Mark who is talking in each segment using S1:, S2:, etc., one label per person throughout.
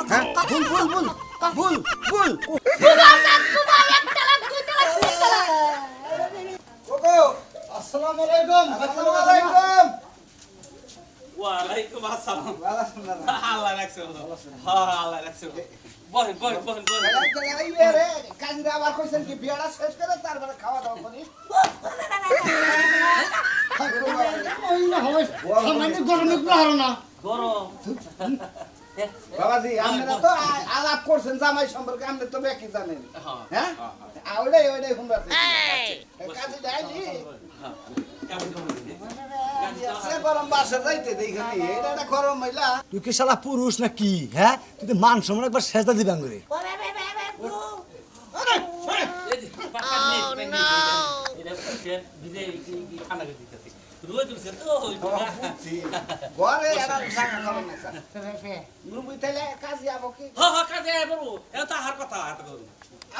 S1: হ্যাঁ বল বল বল বল বল ওগো আসসালামু আলাইকুম আসসালামু আলাইকুম
S2: ওয়ালাইকুম আসসালাম আল্লাহ রাখছে হ্যাঁ আল্লাহ রাখছে বলেন বলেন বলেন বলেন
S1: এই রে কাজীরা আবার কইছেন কি বিয়াটা শেষ করে তারপরে খাওয়া দাওয়া করি ওই না হবে সামনে গরমে পুরো না
S2: গরম
S1: বাবাজি আপনারা তো আলাপ করছেন জামাই সম্পর্কে আপনি তো বেশি জানেন হ্যাঁ ওইটাই ওইটাই শুনবার কাজে যাইনি গরম বাসে যাইতে দেখি এটা একটা গরম মহিলা
S3: তুই কি শালা পুরুষ না কি হ্যাঁ তুই তো মান সম্মান একবার সেজদা দিবাং করে
S1: ঘরে এরা সাকা করেন না স্যার নুবুই তাইলে কাজে যাবো কি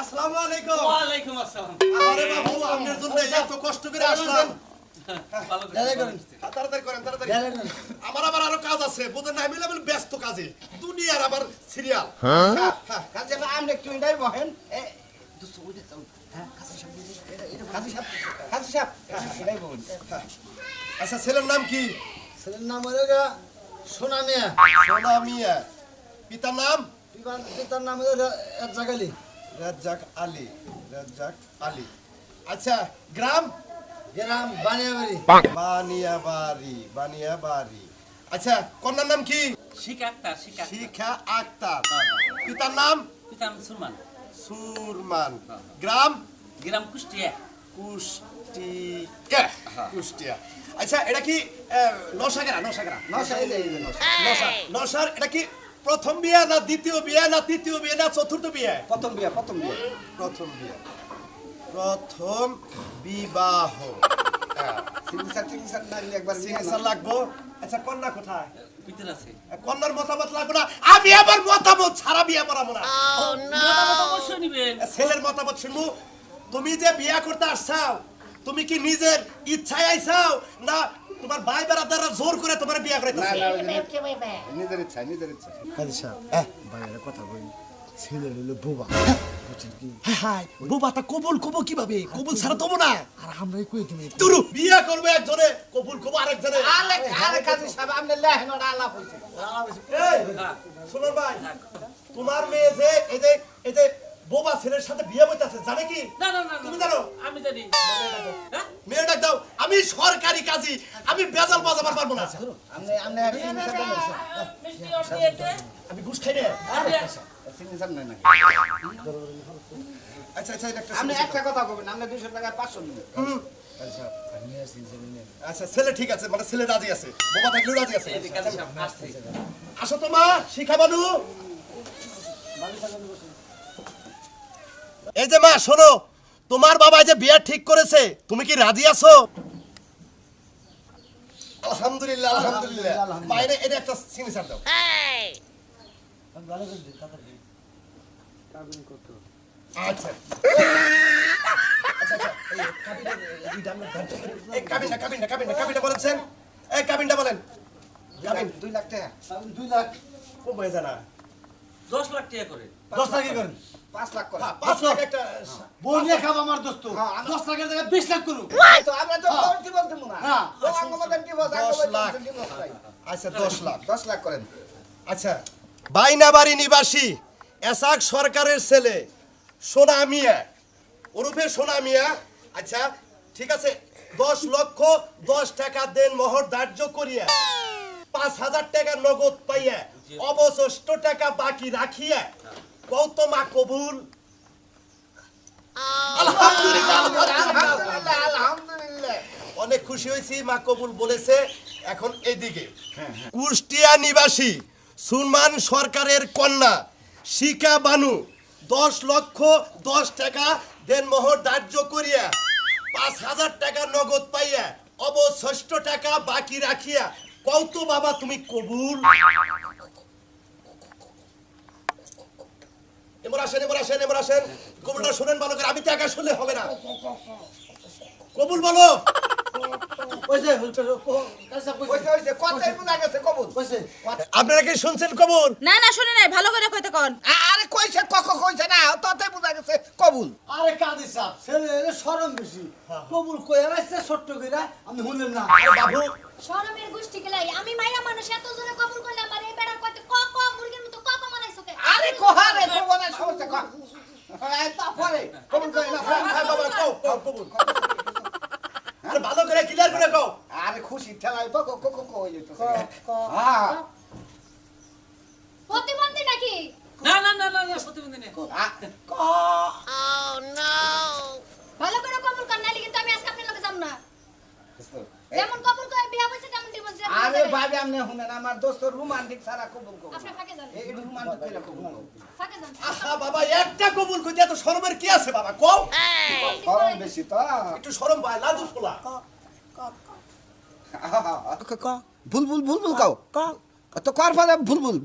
S4: আসসালামু আলাইকুম
S2: ওয়ালাইকুম আসসালাম
S4: আরে বাবু আপনার জন্য এত কষ্ট করে আসলাম তাড়াতাড়ি করেন তাড়াতাড়ি আমার আবার আরো কাজ আছে বুঝেন না আমি ব্যস্ত কাজে দুনিয়ার আবার সিরিয়াল
S1: কাজে আপনি একটু ইন্টাই বহেন দুশো বুঝে যাও হ্যাঁ কাজে সাহেব এটাই বলুন
S4: আচ্ছা ছেলের নাম কি
S3: ছেলের নাম হলো গা সোনা মিয়া
S4: সোনা মিয়া পিতার নাম
S3: পিতার নাম হলো রাজ্জাক আলী
S4: রাজ্জাক আলী রাজ্জাক আলী আচ্ছা গ্রাম
S3: গ্রাম বানিয়াবাড়ি
S4: বানিয়াবাড়ি আচ্ছা কন্যার নাম কি
S2: শিখা আক্তার শিখা
S4: শিখা আক্তার পিতার নাম
S2: পিতাম সুরমান
S4: সুরমান গ্রাম
S2: গ্রাম কুষ্টিয়া
S4: কুষ্টিয়া আচ্ছা এটা কি নশাগরা নশার এটা কি প্রথম বিয়ে না দ্বিতীয় বিয়ে না তৃতীয় বিয়ে না চতুর্থ বিয়ে
S1: প্রথম বিয়া
S4: প্রথম বিবাহ
S1: সিগনেচার না নিলে একবার
S4: সিগনেচার লাগবো আচ্ছা কন্যা কোথায়
S2: ভিতর আছে
S4: কন্যার মতামত লাগবে না আমি আবার মতামত ছাড়া বিয়ে পড়াবো না
S2: মতামত অবশ্যই নিবেন
S4: ছেলের মতামত শুনবো তুমি যে বিয়ে করতে আসছাও তুমি কি নিজের ইচ্ছায় আইছাও না তোমার ভাই বেড়াদাররা জোর করে তোমার বিয়ে করে
S1: নিজের ইচ্ছা
S3: কাজী সাহেব ভাইয়ের কথা বলি ছেলে হলো বোবা বুঝছেন কি হ্যাঁ বোবা তা কবুল কবো কিভাবে কবুল ছাড়া দেবো না আর আমরাই কই তুমি
S4: তুরু বিয়ে করবে একজনে কবুল করবো আরেকজনে
S1: আরে কাজী সাহেব আপনি লেহেনটা আলাপ হইছে
S4: এই শুনুন ভাই তোমার মেয়ে যে এই যে বোবা ছেলের সাথে বিয়ে হইতাছে জানে কি
S2: না না না
S4: তুমি জানো
S2: আমি জানি
S4: মেয়ে ডাক দাও আমি সরকারি কাজী আমি বেজাল বাজাবার পারবো না
S1: আপনি
S2: মিষ্টি অর্ডার দিয়েছে
S4: আমি ঘুষ খাই না
S1: সিগনেচার নাই নাকি
S4: আচ্ছা আচ্ছা এটা একটা
S1: আপনি একটা কথা বলবেন আপনি 200 টাকা 500 নেবেন
S4: আচ্ছা ছেলে ঠিক আছে মানে ছেলে রাজি আছে বোবা থাকলেও রাজি আছে
S2: কাজী সাহেব আসছে
S4: আসো তো মা শিখা বানু এই যে মা শোনো তোমার বাবা যে বিয়ে ঠিক করেছে তুমি কি রাজি আছো আলহামদুলিল্লাহ আলহামদুলিল্লাহ বাইরে এটা একটা সিগনেচার দাও আচ্ছা আচ্ছা আচ্ছা এই কাবিনটা বলেছেন এই কাবিনটা বলেন কাবিন
S1: 2 লাখ টাকা
S4: 2 লাখ কম হয়ে জানা
S2: 10 লাখ টাকা করে
S3: 10 লাখ করেন
S1: 5 লাখ করে
S4: 5 লাখ একটা
S3: বনিয়া খাব আমার দোস্ত 10 লাখের জায়গায় 20 লাখ করুন
S1: তো আমরা তো কি বলতে না
S3: হ্যাঁ
S1: আমাদের কি বলতে
S4: 10 লাখ আচ্ছা 10 লাখ
S1: করেন
S4: আচ্ছা বাইনাবাড়ি নিবাসী এসাক সরকারের ছেলে সোনা মিয়া ওরফে সোনা মিয়া আচ্ছা ঠিক আছে 10 লক্ষ 10 টাকা দেন মোহর ধার্য করিয়া 5000 টাকা নগদ পাইয়া অবশিষ্ট টাকা বাকি রাখিয়া গৌতমা কবুল আলহামদুলিল্লাহ
S1: আলহামদুলিল্লাহ
S4: অনেক খুশি হয়েছি মা কবুল বলেছে এখন এইদিকে কুষ্টিয়া নিবাসী সুরমান সরকারের কন্যা শিখা বানু 10 লক্ষ 10 টাকা দেনমোহর ধার্য করিয়া 5000 টাকা নগদ পাইয়া অবশিষ্ট টাকা বাকি রাখিয়া কত বাবা তুমি কবুল এবার আসেন কবুলটা শুনেন ভালো করে আমি তো একা শুনলে হবে না কবুল বলো
S3: ওইছে
S1: হইছে কথাই বুঝা গেছে কবুল
S3: ওইছে
S4: আপনারা কি শুনছেন কবুল?
S5: না না শুনি নাই ভালো করে কইতে কোন
S1: আরে কইছে কইছে না ততই বুঝা গেছে কবুল
S3: আরে কাদি সাহেব ছেলে শরম বেশি কবুল কইরা রাখছে ছোট্ট কইরা আমি শুনলেন না
S4: বাবু
S6: শরমের গোষ্ঠী গেলাই আমি মাইয়া মানুষ এত জোরে কবুল করলাম আর এই বেড়ার কইতে ক ক মুরগির মতো ক ক মানাইছো কে
S1: আরে কোহারে কোবনে সমস্যা ক তারপরে কবুল কই না
S4: হ্যাঁ বাবা কও কবুল আরে ভালো করে ক্লিয়ার করে কও।
S1: আরে খুশি ঠেলাই তো কই যেতেছে হ্যাঁ
S6: প্রতিবন্ধী নাকি
S2: না না না না সত্যি বন্ধু নেই
S6: ভালো করে কবুল কর নাইলে কিন্তু আমি আজকে আপনার লগে যাব না যেমন কবুল করে বিয়া হইছে তেমন ডিভোর্স দিয়ে
S1: আরে ভাবি আমনে শুনেন আমার দোস্ত রোমান্টিক সারা কবুল কবুল
S6: আপনি ফাঁকে যান
S1: এই রোমান্টিক কইরা কবুল
S6: ফাঁকে যান
S4: আহা বাবা একটা কবুল কইতে এত শরমের কি আছে বাবা কও।
S1: গরম বেশি তো
S4: একটু শরম পায় লাদু ফুলা।
S1: বুলবুল কাও তো কর ফলে বুলবুল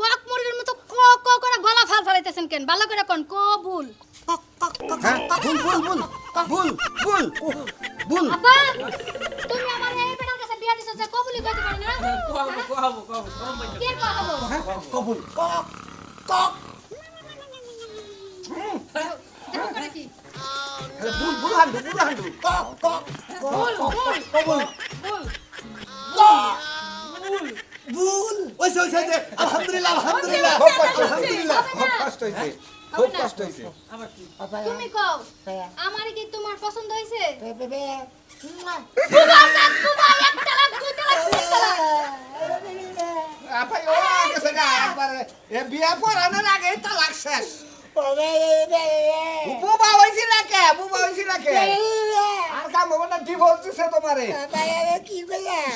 S6: কক মুরগির মতো ক ক করে গলা ফাল ফালাইতেছেন কেন ভালো করে কোন কবুল
S1: হ্যাঁ বুল
S6: আব্বা তুমি আমার এই বেড়ার কাছে বিয়া দিছো যে কবুলই কইতে পারি না
S2: কহাবো শরম পাইছে
S6: কে কহাবো
S3: কবুল
S6: দেখো করে কি
S1: বুল হান্ডু
S6: বল
S3: কবুল
S6: বল
S3: বুল
S4: ওইছে ওইছে ওইছে আলহামদুলিল্লাহ আলহামদুলিল্লাহ
S1: আলহামদুলিল্লাহ খুব কষ্ট হইছে
S2: আবার কি
S6: তুমি কও আমারে কি তোমার পছন্দ হইছে
S1: আপা ও গেছে গা একবারে এ বিয়া পড়ানোর আগে তালাক শেষ বুবা হইছিল কে আর কাম হবে না ডিভোর্স দিছে তোমারে
S7: কি করলাম